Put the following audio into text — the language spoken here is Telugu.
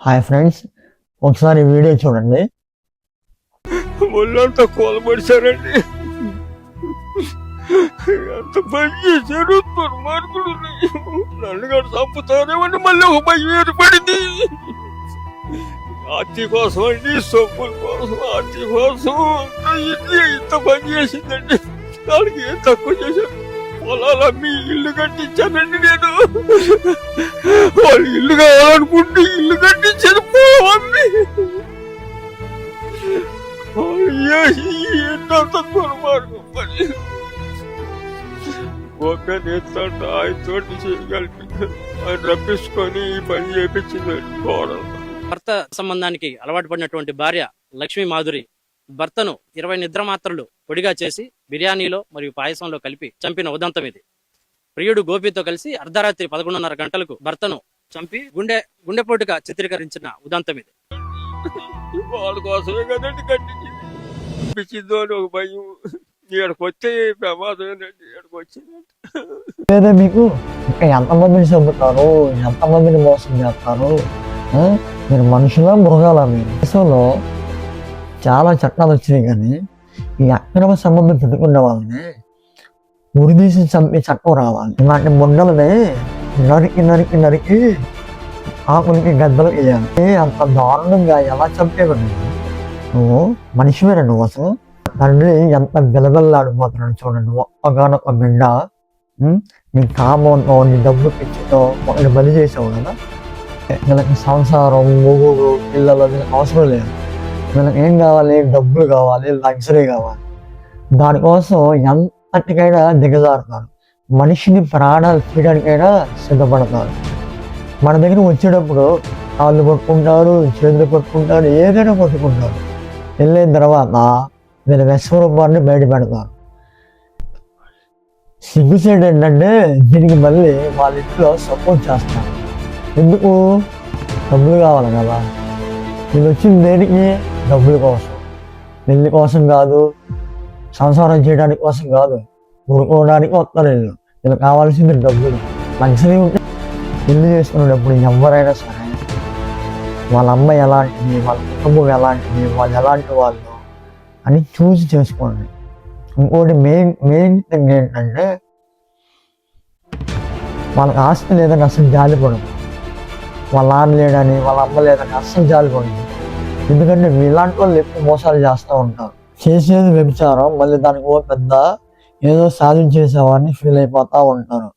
హాయ్ ఫ్రెండ్స్, ఒకసారి వీడియో చూడండి. ఒళ్ళంతా కోలబడిశారండి. ఎంత పని చేశారు దుర్మార్గుడు. నన్ను కూడా చంపుతారేమని మళ్ళీ ఒక భయం ఏర్పడింది. ఆర్తి కోసం అండి, సొప్పుల కోసం, ఆర్తి కోసం ఇంత పని చేసిందండి. దానికి ఏం తక్కువ చేశాను? పొలాలు అమ్మి ఇల్లు కట్టించానండి నేను. వాళ్ళు ఇల్లు కావాలనుకుంటే ఇల్లు కట్టించాను పోవమ్మి. ఏంటంత దుర్మార్గం పని. ఒక నేతంట ఆయనతో చేయగలిపి ఆయన రప్పించుకొని ఈ పని చేపించిందండి కోడలు. భర్త సంబంధానికి అలవాటు పడినటువంటి భార్య లక్ష్మీ మాధురి భర్తను 20 నిద్ర మాత్రలు పొడిగా చేసి బిర్యానీలో మరియు పాయసంలో కలిపి చంపిన ఉదంతం ఇది. ప్రియుడు గోపితో కలిసి అర్ధరాత్రి 11:30 గంటలకు భర్తను చంపి గుండెపోటుగా చిత్రీకరించిన ఉదంతం ఇది. వాళ్ళ కోసమే కదండి కట్టించిందో అని ఒక భయం. ఇక్కడికి వచ్చే ప్రమాదమేనండి. ఇక్కడికి వచ్చిందంటే లేదా మీకు ఇంకా ఎంతమందిని చంపుతారు, ఎంతమందిని మోసం చేస్తారు? మీరు మనుషుల మృగాల? మీరు దేశంలో చాలా చట్టాలు వచ్చినాయి, కానీ ఈ అక్రమ సంబంధం పెట్టుకునే వాళ్ళని ఉరిదీసి చంపే చట్టం రావాలి. ఇలాంటి ముండలని నరికి నరికి నరికి ఆకులకి గద్దలు వేయాలి. అంత దారుణంగా ఎలా చంపేవాడు? నువ్వు మనిషివేనా? నువ్వు అసలు తండ్రి ఎంత గెలగల్లాడిపోతున్నాడు చూడండి. ఒక్కగానొక్క బిడ్డ నీ కామంతో, నీ డబ్బు పిచ్చితో ఒకటి బలి చేసావు కదా. వీళ్ళకి సంసారం, మొగుడు, పిల్లలు వీళ్ళకి అవసరం లేదు. వీళ్ళకి ఏం కావాలి? డబ్బులు కావాలి, లగ్జరీ కావాలి. దానికోసం ఎంతటికైనా దిగజారుతారు. మనిషిని ప్రాణాలు తీయడానికైనా సిద్ధపడతారు. మన దగ్గర వచ్చేటప్పుడు కాళ్ళు పట్టుకుంటారు, చేతులు పట్టుకుంటారు, ఏదైనా పట్టుకుంటారు. వెళ్ళిన తర్వాత వీళ్ళ విశ్వరూపాన్ని బయట పెడతారు. సిగ్గుసేడు ఏంటంటే దీనికి మళ్ళీ వాళ్ళ ఇంట్లో సపోర్ట్ చేస్తారు. ఎందుకు? డబ్బులు కావాలి కదా. వీళ్ళు వచ్చింది దేనికి? డబ్బుల కోసం. పెళ్లి కోసం కాదు, సంసారం చేయడానికి కోసం కాదు, ఊరుకోవడానికి వస్తారు వీళ్ళు. వీళ్ళు కావాల్సింది డబ్బులు. లగ్జరీ ఉంటే పెళ్లి చేసుకునేటప్పుడు ఎవరైనా సరే వాళ్ళ అమ్మాయి ఎలాంటిది, వాళ్ళ కుటుంబం ఎలాంటిది, వాళ్ళు ఎలాంటి వాళ్ళు అని చూసి చేసుకోండి. ఇంకోటి మెయిన్ థింగ్ ఏంటంటే వాళ్ళకి ఆస్తి లేదని అసలు జాలిపడదు. వాళ్ళ నాన్న లేడని, వాళ్ళ అమ్మ లేదని అస్సలు జాలిపడదు. ఎందుకంటే ఇలాంటి వాళ్ళు ఎక్కువ మోసాలు చేస్తూ ఉంటారు. చేసేది వ్యభిచారం, మళ్ళీ దానికి పెద్ద ఏదో సాధించేసేవాడిని ఫీల్ అయిపోతూ ఉంటారు.